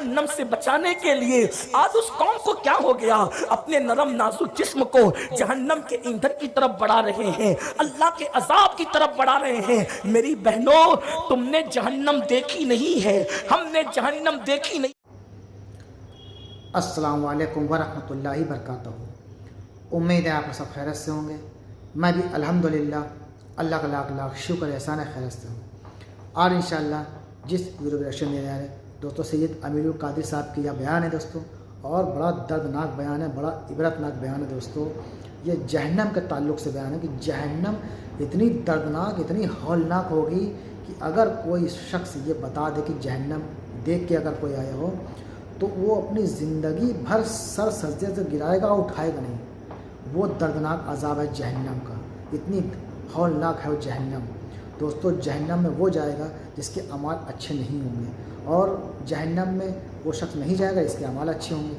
जहन्नम से बचाने के लिए आज उस कौम को क्या हो गया, अपने नरम नाजुक जिस्म को जहन्नम के ईंधन की तरफ बढ़ा रहे हैं, अल्लाह के अजाब की तरफ बढ़ा रहे हैं। मेरी बहनों, तुमने जहन्नम देखी नहीं है, हमने जहन्नम देखी नहीं। अस्सलामु अलैकुम वरहमतुल्लाहि वबरकातुहू। उम्मीद है आप सब खैरियत से होंगे। मैं भी अल्हम्दुलिल्लाह अल्लाह का लाख लाख शुक्र एहसान है खैरियत से हूँ। और इंशाअल्लाह जिस वीडियो रिएक्शन में आ रहे दोस्तों सैयद अमीरुल कादिर साहब की यह बयान है दोस्तों, और बड़ा दर्दनाक बयान है, बड़ा इबरतनाक बयान है दोस्तों। ये जहन्नम के ताल्लुक़ से बयान है कि जहन्नम इतनी दर्दनाक, इतनी हौलनाक होगी कि अगर कोई शख्स ये बता दे कि जहन्नम देख के अगर कोई आया हो तो वो अपनी ज़िंदगी भर सर सजदे से गिराएगा और उठाएगा नहीं। वो दर्दनाक अज़ाब है जहन्नम का, इतनी हौलनाक है वो जहन्नम दोस्तों। जहन्नम में वो जाएगा जिसके अमाल अच्छे नहीं होंगे, और जहन्नम में वो शख्स नहीं जाएगा जिसके अमाल अच्छे होंगे।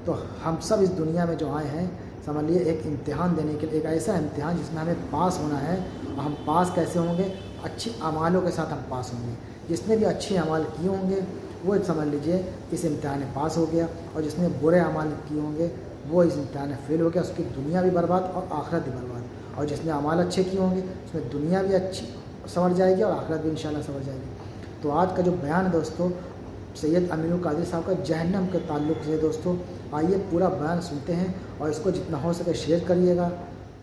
तो हम सब इस दुनिया में जो आए हैं, समझ लिए एक इम्तिहान देने के लिए, एक ऐसा इम्तिहान जिसमें हमें पास होना है। और हम पास कैसे होंगे? अच्छी अमालों के साथ हम पास होंगे। जिसने भी अच्छे अमाल किए होंगे वो समझ लीजिए इस इम्तिहान में पास हो गया, और जिसने बुरे अमाल किए होंगे वो इस इम्तिहान में फेल हो गया। उसकी दुनिया भी बर्बाद और आखिरत भी बर्बाद। और जिसने अमाल अच्छे किए होंगे उसमें दुनिया भी अच्छी संवर जाएगी और आखिरत भी इंशाल्लाह संवर जाएगी। तो आज का जो बयान है दोस्तों सैयद अमीरुल कादिर साहब का जहन्नम के ताल्लुक़ से दोस्तों, आइए पूरा बयान सुनते हैं और इसको जितना हो सके शेयर करिएगा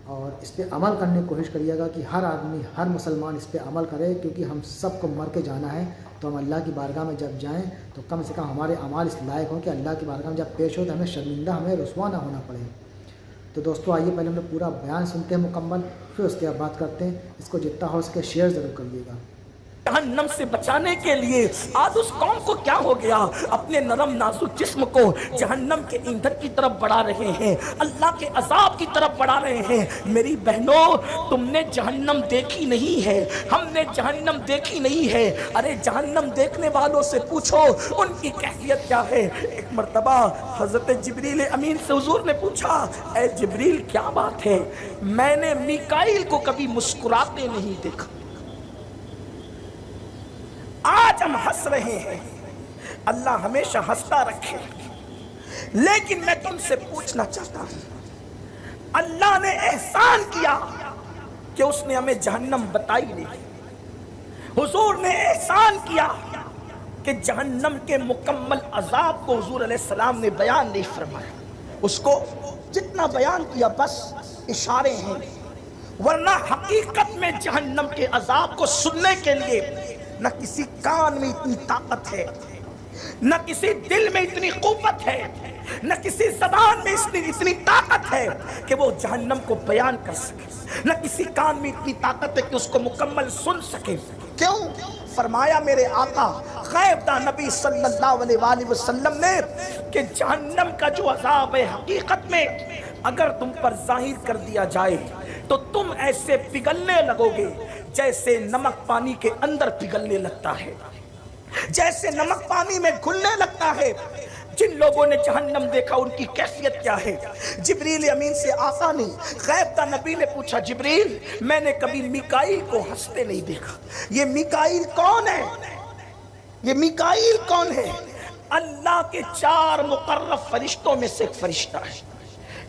और इस पर अमल करने की कोशिश करिएगा कि हर आदमी, हर मुसलमान इस पर अमल करे, क्योंकि हम सबको मर के जाना है। तो हम अल्लाह की बारगाह में जब जाएं तो कम से कम हमारे अमाल इस लायक हों कि अल्लाह की बारगाह में जब पेश हो तो हमें शर्मिंदा, हमें रुसवा ना होना पड़े। तो दोस्तों आइए पहले हम लोग पूरा बयान सुनते हैं मुकम्मल, फिर उसके बाद बात करते हैं। इसको जितना हो सके शेयर ज़रूर करिएगा। जहन्नम से बचाने के लिए आज उस कौम को क्या हो गया, अपने नरम नाजुक जिस्म को जहन्नम के ईंधन की तरफ बढ़ा रहे हैं, अल्लाह के अजाब की तरफ बढ़ा रहे हैं। मेरी बहनों, तुमने जहन्नम देखी नहीं है, हमने जहन्नम देखी नहीं है। अरे जहन्नम देखने वालों से पूछो उनकी कैफियत क्या है। एक मर्तबा हजरत जिब्रील अमीन से हुजूर ने पूछा, ऐ जिब्रील क्या बात है, मैंने मीकाईल को कभी मुस्कुराते नहीं देखा। आज हम हंस रहे हैं, अल्लाह हमेशा हंसता रखे। लेकिन मैं तुमसे पूछना चाहता हूं, अल्लाह ने एहसान किया कि उसने हमें जहन्नम बताई नहीं। हुजूर ने एहसान किया कि जहन्नम के मुकम्मल अजाब को हुजूर अलैहिस्सलाम ने बयान नहीं फरमाया। उसको जितना बयान किया बस इशारे हैं, वरना हकीकत में जहन्नम के अजाब को सुनने के लिए न किसी कान में इतनी ताकत है, न किसी दिल में इतनी कुव्वत है, न किसी जबान में इतनी ताकत है कि वो जहन्नम को बयान कर सके, न किसी कान में इतनी ताकत है कि उसको मुकम्मल सुन सके। क्यों? फरमाया मेरे आका गैबदा नबी सल्लल्लाहु अलैहि वसल्लम ने कि जहन्नम का जो अजाब है हकीकत में अगर तुम पर जाहिर कर दिया जाए तो तुम ऐसे पिघलने लगोगे जैसे नमक पानी के अंदर पिघलने लगता है, जैसे नमक पानी में घुलने लगता है। जिन लोगों ने जहन्नम देखा उनकी कैफियत क्या है? जिब्रील अमीन से आका ने, गैबदा नबी ने पूछा, जिब्रील मैंने कभी मीकाईल को हंसते नहीं देखा। ये मीकाईल कौन है? ये मीकाईल कौन है? अल्लाह के 4 मुकर्रब फरिश्तों में से एक फरिश्ता है,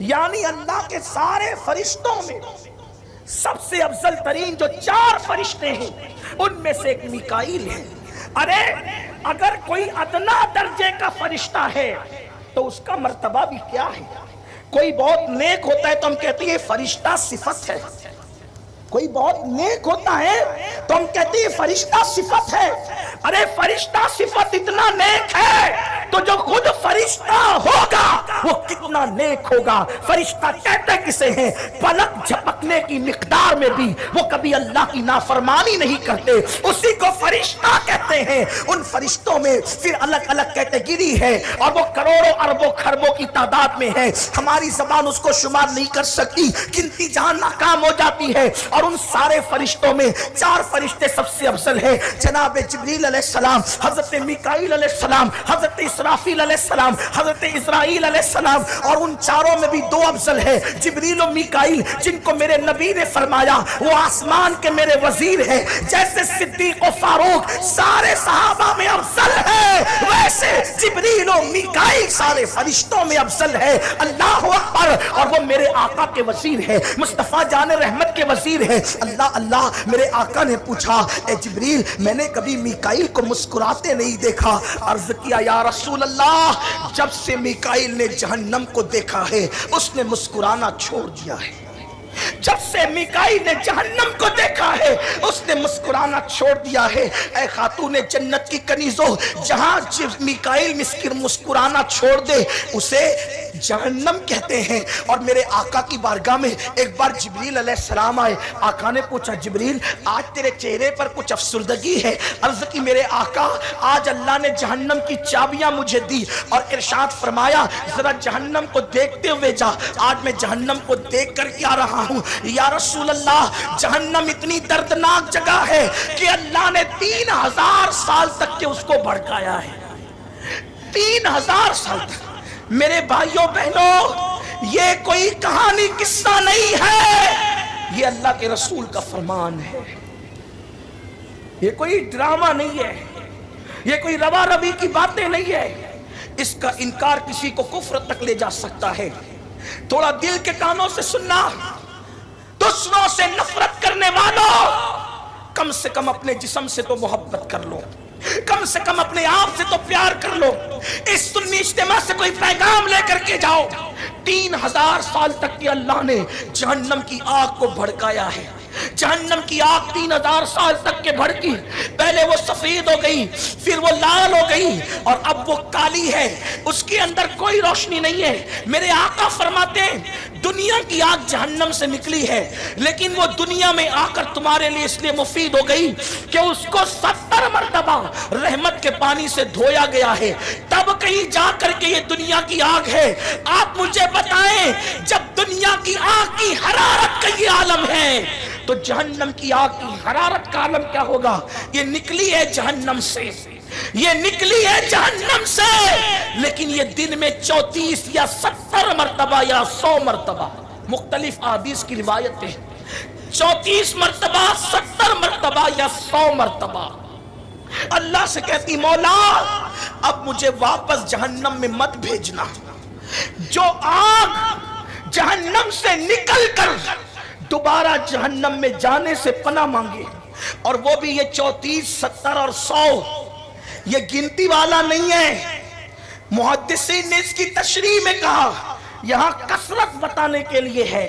यानी अल्लाह के सारे फरिश्तों में सबसे अफजल तरीन जो 4 फरिश्ते हैं उनमें से एक मीकाईल है। अरे अगर कोई अदना दर्जे का फरिश्ता है तो उसका मर्तबा भी क्या है? कोई बहुत नेक होता है तो हम कहते हैं फरिश्ता सिफत है, कोई बहुत नेक होता है तो हम कहते हैं फरिश्ता सिफत है। अरे फरिश्ता सिफत इतना नेक है तो जो खुद फरिश्ता होगा वो कितना नेक होगा। फरिश्ता कहते किसे हैं? पलक झपकने की मिकदार में भी वो कभी अल्लाह की नाफरमानी नहीं करते, उसी को फरिश्ता कहते हैं। उन फरिश्तों में फिर अलग अलग कैटेगरी है और वो करोड़ों अरबों खरबों की तादाद में है। हमारी जबान उसको शुमार नहीं कर सकती, गिनती जहां नाकाम हो जाती है। और उन सारे फरिश्तों में 4 फरिश्ते सबसे अफजल है, जनाब जिब्रील अलैहिस्सलाम, हजरत मीकाईल अलैहिस्सलाम, हजरत इसराफील अलैहिस्सलाम, हजरत इस्राईल अलैहिस्सलाम। और उन चारों में भी 2 अफजल है, जिब्रील और मीकाईल, जिनको मेरे नबी ने फरमाया वो आसमान के मेरे वजीर है। जैसे सिद्दीक और फारूक सारे सहाबा में अफजल है, वैसे जिब्रील जिब्रील और मीकाईल सारे फरिश्तों में अफजल है। अल्लाह अकबर। और वो मेरे आका के वजीर है, मुस्तफ़ा जान रहमत के वजीर है। अल्लाह अल्लाह। मेरे आका ने पूछा, ए जिब्रील मैंने कभी मीकाईल को मुस्कुराते नहीं देखा। अर्ज किया, या रसूल अल्लाह, जब से मीकाईल ने जहन्नम को देखा है उसने मुस्कुराना छोड़ दिया है। जब से मीकाईल ने जहन्नम को देखा है उसने मुस्कुराना छोड़ दिया है। ऐ खातून जन्नत की कनीजो, जहां मीकाईल मुस्कुराना छोड़ दे उसे जहन्नम कहते हैं। और मेरे आका की बारगाह में एक बार जिब्रील अलैहिस्सलाम आए। आका ने पूछा, जिब्रील आज तेरे चेहरे पर कुछ अफसुर्दगी है। अर्ज की, मेरे आका आज अल्लाह ने जहन्नम की चाबियां मुझे दी और इरशाद फरमाया, जरा जहन्नम को देखते हुए जा। आज मैं जहन्नम को देख कर क्या रहा हूं। या रसूल अल्लाह, जहन्नम इतनी दर्दनाक जगह है कि अल्लाह ने 3000 साल तक के उसको भड़काया है। 3000 साल तक। मेरे भाइयों बहनों, ये कोई कहानी किस्सा नहीं है, ये अल्लाह के रसूल का फरमान है। ये कोई ड्रामा नहीं है, ये कोई रवा रवी की बातें नहीं है। इसका इनकार किसी को कुफ्र तक ले जा सकता है। थोड़ा दिल के कानों से सुनना। दुश्मनों से नफरत करने वालों, कम से कम अपने जिस्म से तो मोहब्बत कर लो, कम से कम अपने आप से तो प्यार कर लो। इस सुन्नी इज्तिमा से कोई पैगाम लेकर के जाओ। 3000 साल तक की अल्लाह ने जहन्नम की आग को भड़काया है। जहन्नम की आग 3000 साल तक के भड़की। पहले वो सफेद हो गई, फिर वो लाल हो गई और अब वो काली है। उसके अंदर कोई रोशनी नहीं है। मेरे आका फरमाते हैं, दुनिया की आग जहन्नम से निकली है, लेकिन वो दुनिया में आकर तुम्हारे लिए इसलिए मुफीद हो गई कि उसको 70 मरतबा रहमत के पानी से धोया गया है। तब कहीं जाकर के ये दुनिया की आग है। आप मुझे बताएं, जब दुनिया की आग की हरारत का ये आलम है तो जहन्नम की आग की हरारत का आलम क्या होगा। ये निकली है जहन्नम से, ये निकली है जहन्नम से, लेकिन ये दिन में 34 या 70 मरतबा या 100 मरतबा, मुख्तलिफ हदीस की रिवायतें, 34 मरतबा, 70 मरतबा या 100 मरतबा अल्लाह से कहती, मौला अब मुझे वापस जहन्नम में मत भेजना। जो आग जहन्नम से निकल कर दोबारा जहन्नम में जाने से पनाह मांगे, और वो भी ये 34, 70 और 100, ये गिनती वाला नहीं है। मुहद्दिसीन ने इसकी तशरीह में कहा, यहां कसरत बताने के लिए है।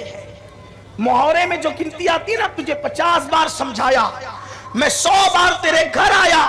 मुहावरे में जो गिनती आती है ना, तुझे 50 बार समझाया, मैं 100 बार तेरे घर आया,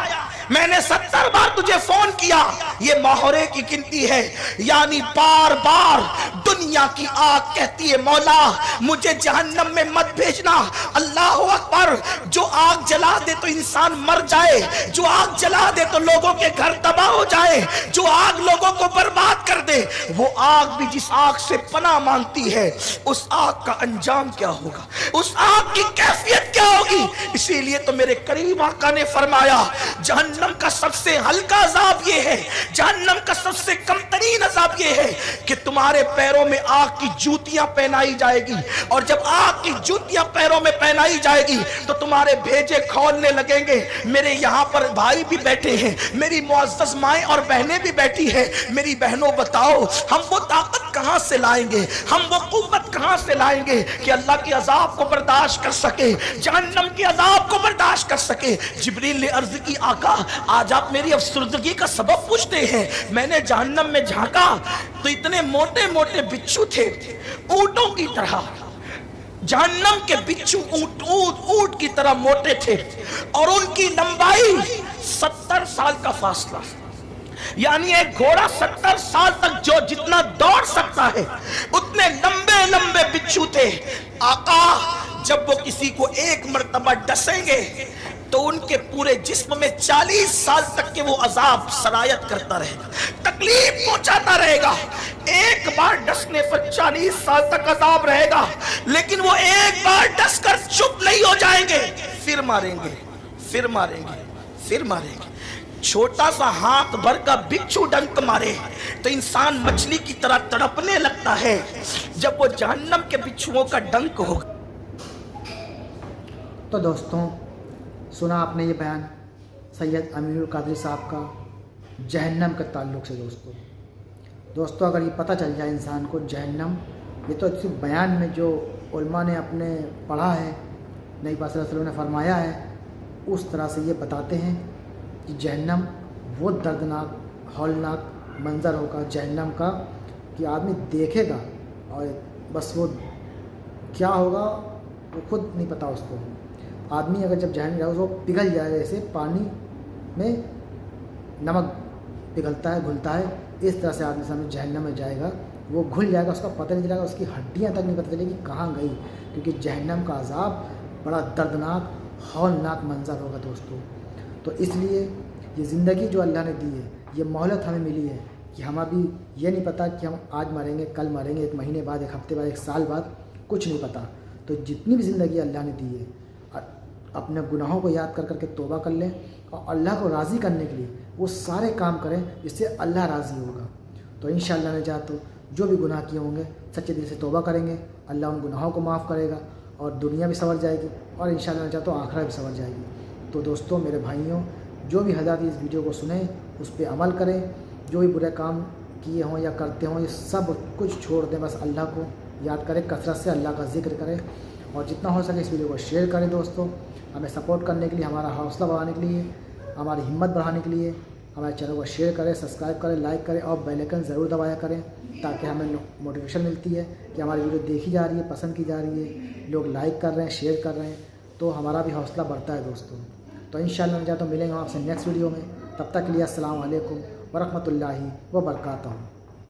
मैंने 70 बार तुझे फोन किया, ये मुहावरे की गिनती है। यानी बार बार दुनिया की आग कहती है, मौला मुझे जहन्नम में मत भेजना। अल्लाह अकबर। जो आग जला दे तो इंसान मर जाए, जो आग जला दे तो लोगों के घर तबाह हो जाए, जो आग लोगों को बर्बाद कर दे, वो आग भी जिस आग से पनाह मांगती है, उस आग का अंजाम क्या होगा, उस आग की कैफियत क्या होगी। इसीलिए तो मेरे करीम आका ने फरमाया, जहन्नम का सबसे हल्का अजाब ये है, जहन्नम का सबसे कमतरीन अजाब ये है कि तुम्हारे पैरों में आग की जूतियां पहनाई जाएगी, और जब आग की जूतियां पैरों में पहनाई जाएगी तो तुम्हारे भेजे खोलने लगेंगे। मेरे यहाँ पर भाई भी बैठे हैं, मेरी मुअज़्ज़ज़ माएं और बहनें भी बैठी हैं। मेरी बहनों बताओ, हम वो ताकत कहां से लाएंगे, हम वो कुव्वत कहां से लाएंगे कि अल्लाह के अजाब को बर्दाश्त कर सके, जहन्नम के अजाब को बर्दाश्त कर सके। जिब्रील ने अर्ज की, आका आज आप मेरी अफसरदगी का सबब पूछते हैं। मैंने जहन्नम में झांका तो इतने मोटे मोटे बिच्छू थे, ऊंटों की तरह। जहन्नम के बिच्छू ऊंट की तरह मोटे थे, और उनकी लंबाई 70 साल का फासला, यानी एक घोड़ा 70 साल तक जो जितना दौड़ सकता है, उतने लंबे लंबे बिच्छू थे। आका जब वो किसी को एक मर्तबा डसेंगे तो उनके पूरे जिस्म में 40 साल तक के वो अजाब सरायत करता रहेगा, तकलीफ पहुंचाता रहेगा। एक बार डसने पर 40 साल तक अजाब रहेगा, लेकिन वो एक बार डस कर चुप नहीं हो जाएंगे, फिर मारेंगे, फिर मारेंगे, फिर मारेंगे। छोटा सा हाथ भर का बिच्छू डंक मारे तो इंसान मछली की तरह तड़पने लगता है। जब वो जहन्नम के बिच्छुओं का डंक होगा। तो दोस्तों, सुना आपने ये बयान सैयद अमीरुल कादरी साहब का, जहन्नम के ताल्लुक़ से दोस्तों अगर ये पता चल जाए इंसान को जहन्नम, ये तो सिर्फ बयान में जो उलमा ने अपने पढ़ा है, नबी पाक सल्लल्लाहु अलैहि वसल्लम ने फरमाया है, उस तरह से ये बताते हैं कि जहन्नम वो दर्दनाक हौलनाक मंज़र होगा जहन्नम का कि आदमी देखेगा और बस वो क्या होगा वो खुद नहीं पता उसको। आदमी अगर जब जहन्नम जाएगा वो पिघल जाएगा, जैसे पानी में नमक पिघलता है घुलता है, इस तरह से आदमी सामने जहन्नम में जाएगा, वो घुल जाएगा, उसका पता नहीं चलेगा, उसकी हड्डियां तक नहीं पता चलेगी कहाँ गई, क्योंकि जहन्नम का अज़ाब बड़ा दर्दनाक हौलनाक मंज़र होगा दोस्तों। तो इसलिए ये ज़िंदगी जो अल्लाह ने दी है, ये मोहलत हमें मिली है कि हम अभी ये नहीं पता कि हम आज मरेंगे, कल मरेंगे, एक महीने बाद, एक हफ्ते बाद, एक साल बाद, कुछ नहीं पता। तो जितनी भी ज़िंदगी अल्लाह ने दी है, अपने गुनाहों को याद कर करके तौबा कर लें और अल्लाह को राज़ी करने के लिए वो सारे काम करें जिससे अल्लाह राज़ी होगा। तो इंशाअल्लाह ने चाहा तो जो भी गुनाह किए होंगे सच्चे दिल से तौबा करेंगे, अल्लाह उन गुनाहों को माफ़ करेगा और दुनिया भी संवर जाएगी और इंशाअल्लाह ने चाहा तो आखिरत भी संवर जाएगी। तो दोस्तों मेरे भाइयों, जो भी हज़रात इस वीडियो को सुने उस पर अमल करें, जो भी बुरे काम किए हों या करते हों ये सब कुछ छोड़ दें, बस अल्लाह को याद करें, कसरत से अल्लाह का जिक्र करें और जितना हो सके इस वीडियो को शेयर करें दोस्तों, हमें सपोर्ट करने के लिए, हमारा हौसला बढ़ाने के लिए, हमारी हिम्मत बढ़ाने के लिए हमारे चैनल को शेयर करें, सब्सक्राइब करें, लाइक करें और बेल आइकन ज़रूर दबाया करें, ताकि हमें मोटिवेशन मिलती है कि हमारी वीडियो देखी जा रही है, पसंद की जा रही है, लोग लाइक कर रहे हैं, शेयर कर रहे हैं, तो हमारा भी हौसला बढ़ता है दोस्तों। तो इंशाअल्लाह तो मिलेंगे आपसे नेक्स्ट वीडियो में, तब तक के लिए अस्सलाम वालेकुम व रहमतुल्लाहि व बरकातहू।